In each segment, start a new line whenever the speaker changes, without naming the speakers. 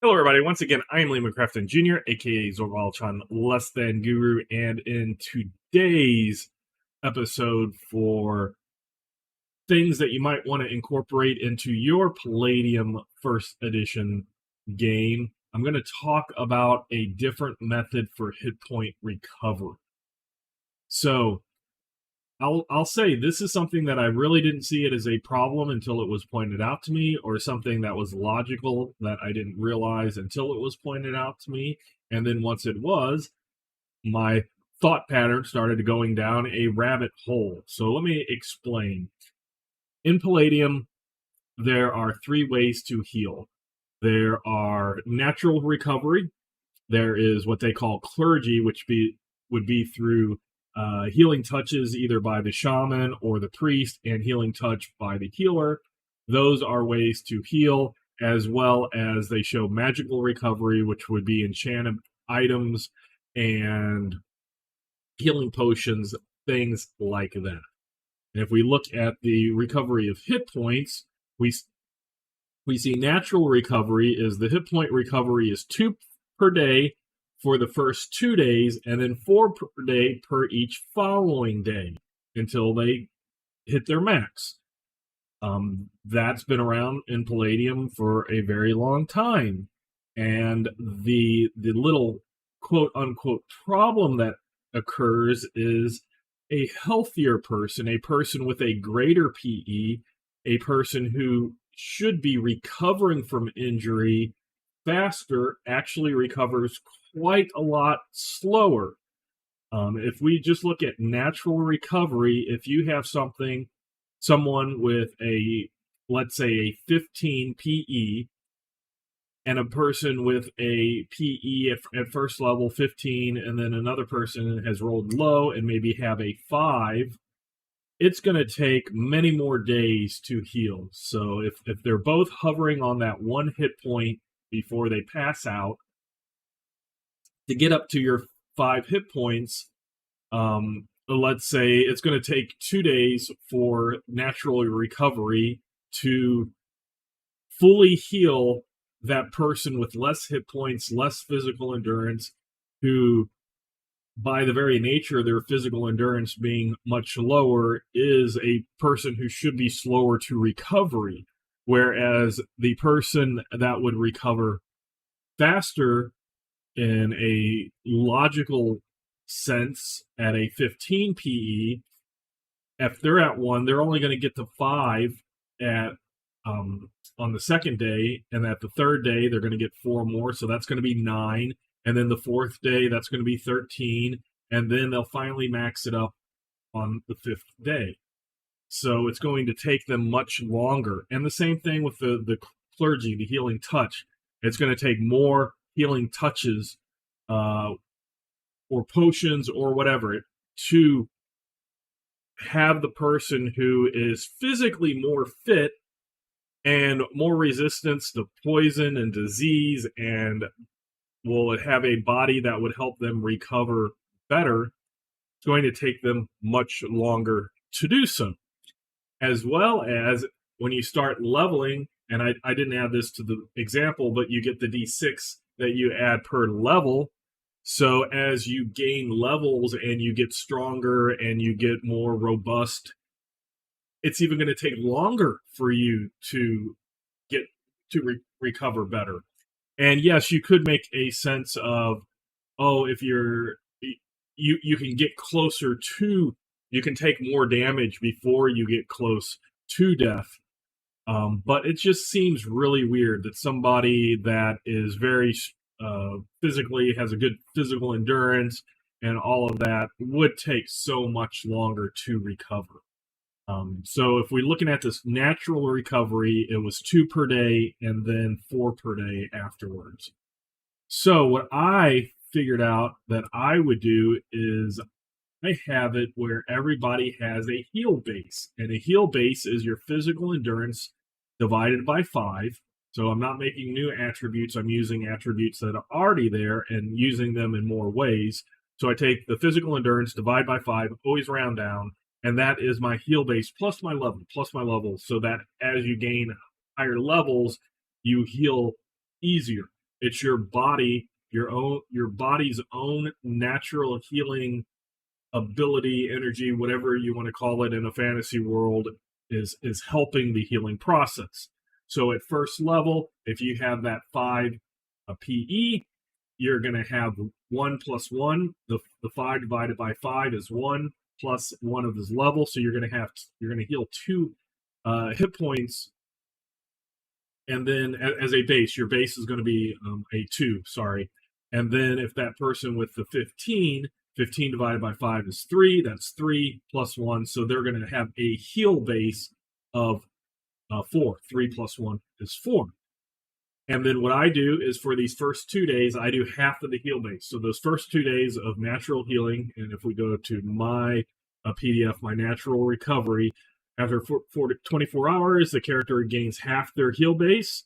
Hello, everybody. Once again, I am Liam McCrafton Jr., aka Zorwal-chan Less Than Guru, and in today's episode for things that you might want to incorporate into your Palladium First Edition game, I'm going to talk about a different method for hit point recovery. So, I'll say this is something that I really didn't see it as a problem until it was pointed out to me, or something that was logical that I didn't realize until it was pointed out to me. And then once it was, my thought pattern started going down a rabbit hole. So let me explain. In Palladium, there are three ways to heal. There are natural recovery. There is what they call clergy, which would be through healing touches either by the shaman or the priest, and healing touch by the healer. Those are ways to heal, as well as they show magical recovery, which would be enchanted items and healing potions, things like that. And if we look at the recovery of hit points, we see natural recovery is the hit point recovery is 2 per day for the first 2 days, and then 4 per day per each following day until they hit their max. That's been around in Palladium for a very long time. And the little quote unquote problem that occurs is a healthier person, a person with a greater PE, a person who should be recovering from injury faster, actually recovers quite a lot slower. If we just look at natural recovery, if you have someone with let's say a 15 PE, and a person with a PE at first level 15, and then another person has rolled low and maybe have a 5, it's going to take many more days to heal. So if they're both hovering on that 1 hit point before they pass out, to get up to your 5 hit points, let's say it's going to take 2 days for natural recovery to fully heal that person with less hit points, less physical endurance, who, by the very nature of their physical endurance being much lower, is a person who should be slower to recovery. Whereas the person that would recover faster in a logical sense at a 15 PE, if they're at 1, they're only going to get to 5 at on the second day, and at the third day they're going to get 4 more, so that's going to be 9, and then the fourth day that's going to be 13, and then they'll finally max it up on the 5th day. So it's going to take them much longer. And the same thing with the clergy, the healing touch. It's going to take more healing touches or potions or whatever to have the person who is physically more fit and more resistance to poison and disease, and will have a body that would help them recover better. It's going to take them much longer to do so. As well as when you start leveling, and I didn't add this to the example, but you get the D6 that you add per level. So as you gain levels and you get stronger and you get more robust, it's even going to take longer for you to get to recover better. And yes, you could make a sense of, if you can get closer to, you can take more damage before you get close to death. But it just seems really weird that somebody that is very physically, has a good physical endurance and all of that, would take so much longer to recover. So if we're looking at this natural recovery, it was 2 per day and then 4 per day afterwards. So what I figured out that I would do is I have it where everybody has a heal base. And a heal base is your physical endurance divided by 5. So I'm not making new attributes. I'm using attributes that are already there and using them in more ways. So I take the physical endurance, divide by 5, always round down, and that is my heal base plus my level, so that as you gain higher levels, you heal easier. It's your body, your body's own natural healing ability, energy, whatever you want to call it in a fantasy world, is helping the healing process. So at first level, if you have that 5 PE, you're going to have 1 plus 1. The 5 divided by 5 is 1 plus 1 of his level. So you're going to heal 2 hit points. And then as a base, your base is going to be a 2, sorry. And then if that person with the 15 divided by 5 is 3, that's 3 plus 1. So they're going to have a heal base of 4. 3 plus 1 is 4. And then what I do is for these first 2 days, I do half of the heal base. So those first 2 days of natural healing, and if we go to my PDF, my natural recovery, after 24 hours, the character gains half their heal base,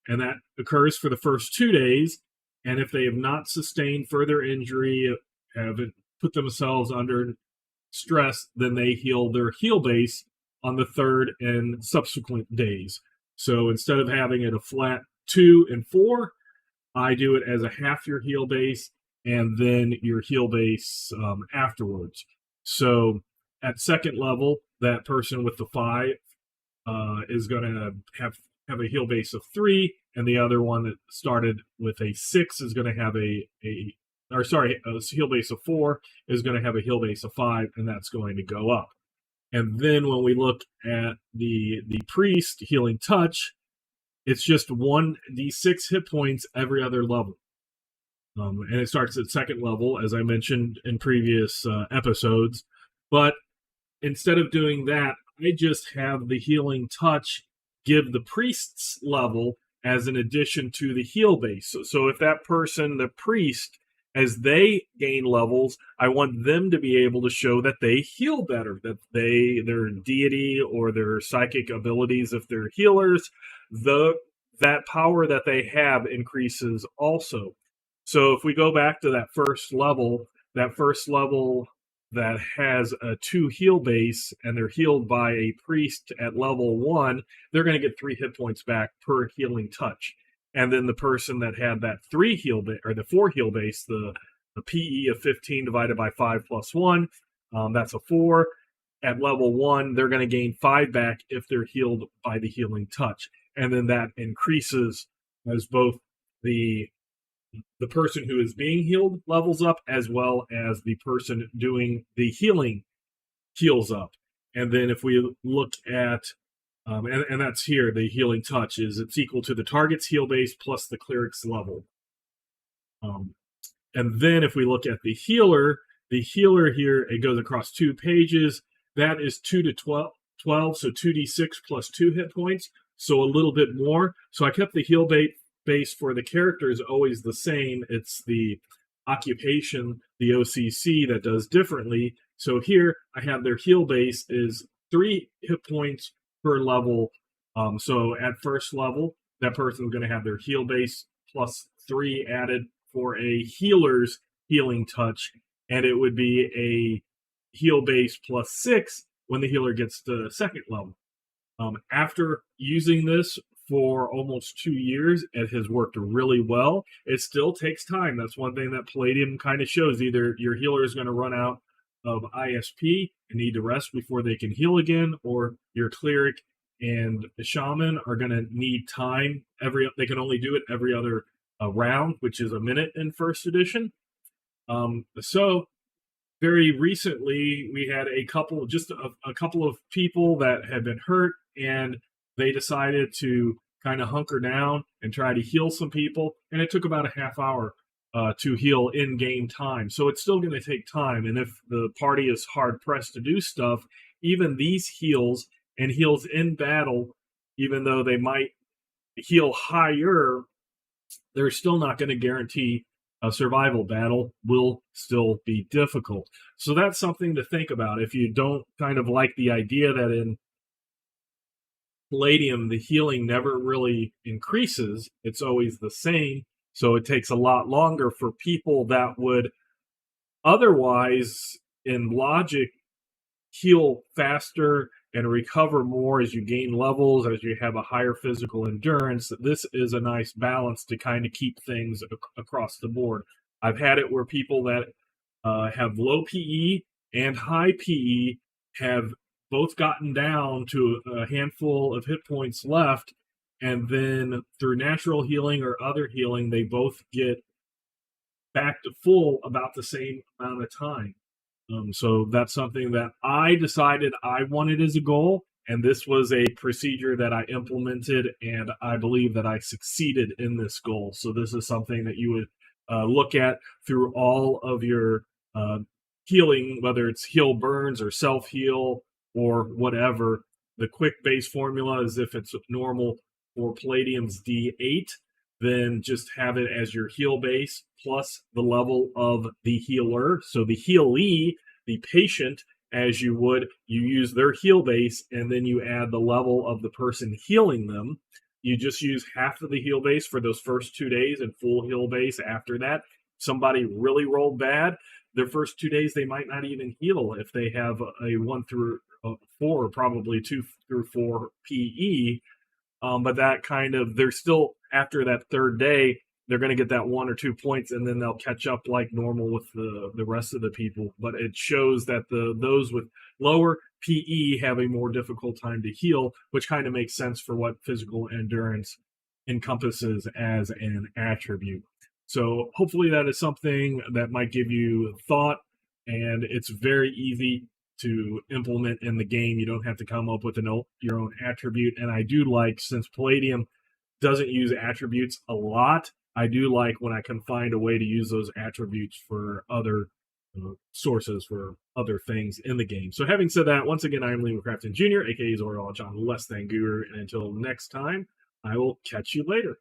and that occurs for the first 2 days. And if they have not sustained further injury, haven't put themselves under stress, then they heal their heal base on the 3rd and subsequent days. So instead of having it a flat 2 and 4, I do it as a half your heal base and then your heal base afterwards. So at second level, that person with the 5 is going to have a heal base of 3, and the other one that started with a 6 is going to have a heal base of 4 is going to have a heal base of 5, and that's going to go up. And then when we look at the priest healing touch, it's just 1d6 hit points every other level. And it starts at second level, as I mentioned in previous episodes. But instead of doing that, I just have the healing touch give the priest's level as an addition to the heal base. So if that person, the priest, as they gain levels, I want them to be able to show that they heal better, that their deity or their psychic abilities, if they're healers, that power that they have increases also. So if we go back to that first level that has a 2 heal base and they're healed by a priest at level 1, they're going to get 3 hit points back per healing touch. And then the person that had that 3 heal base, or the 4 heal base, the PE of 15 divided by 5 plus 1, that's a 4. At level 1, they're going to gain 5 back if they're healed by the healing touch. And then that increases as both the person who is being healed levels up, as well as the person doing the healing heals up. And then if we look at, and that's here, the healing touch it's equal to the target's heal base plus the cleric's level. And then if we look at the healer here, it goes across 2 pages. That is 2 to 12, so 2d6 plus 2 hit points, so a little bit more. So I kept the heal base for the characters always the same. It's the occupation, the OCC, that does differently. So here I have their heal base is 3 hit points per level. So at first level, that person is going to have their heal base plus 3 added for a healer's healing touch, and it would be a heal base plus 6 when the healer gets to second level. After using this for almost 2 years, it has worked really well. It still takes time. That's one thing that Palladium kind of shows. Either your healer is going to run out of ISP and need to rest before they can heal again, or your cleric and the shaman are going to need time. They can only do it every other round, which is a minute in first edition. So very recently, we had a couple of people that had been hurt, and they decided to kind of hunker down and try to heal some people. And it took about a half hour to heal in-game time. So it's still going to take time. And if the party is hard-pressed to do stuff, even these heals and heals in battle, even though they might heal higher, they're still not going to guarantee a survival. Battle will still be difficult. So that's something to think about. If you don't kind of like the idea that in Palladium, the healing never really increases, it's always the same. So it takes a lot longer for people that would otherwise, in logic, heal faster and recover more as you gain levels, as you have a higher physical endurance. This is a nice balance to kind of keep things across the board. I've had it where people that have low PE and high PE have both gotten down to a handful of hit points left, and then through natural healing or other healing, they both get back to full about the same amount of time. So that's something that I decided I wanted as a goal, and this was a procedure that I implemented, and I believe that I succeeded in this goal. So this is something that you would look at through all of your uh, healing, whether it's heal burns or self heal or whatever. The quick base formula is if it's normal for Palladium's D8, then just have it as your heal base plus the level of the healer. So the healee, the patient, as you would, you use their heal base and then you add the level of the person healing them. You just use half of the heal base for those first 2 days and full heal base after that. Somebody really rolled bad, their first 2 days they might not even heal if they have a 1 through 4, probably 2 through 4 PE. But that kind of, they're still, after that third day, they're going to get that 1 or 2 points, and then they'll catch up like normal with the rest of the people. But it shows that those with lower PE have a more difficult time to heal, which kind of makes sense for what physical endurance encompasses as an attribute. So hopefully that is something that might give you thought, and it's very easy to implement in the game. You don't have to come up with your own attribute. And I do like, since Palladium doesn't use attributes a lot, I do like when I can find a way to use those attributes for other sources, for other things in the game. So having said that, once again, I'm Liam Crafton Jr., aka Zorial John Less Than Guru, and until next time, I will catch you later.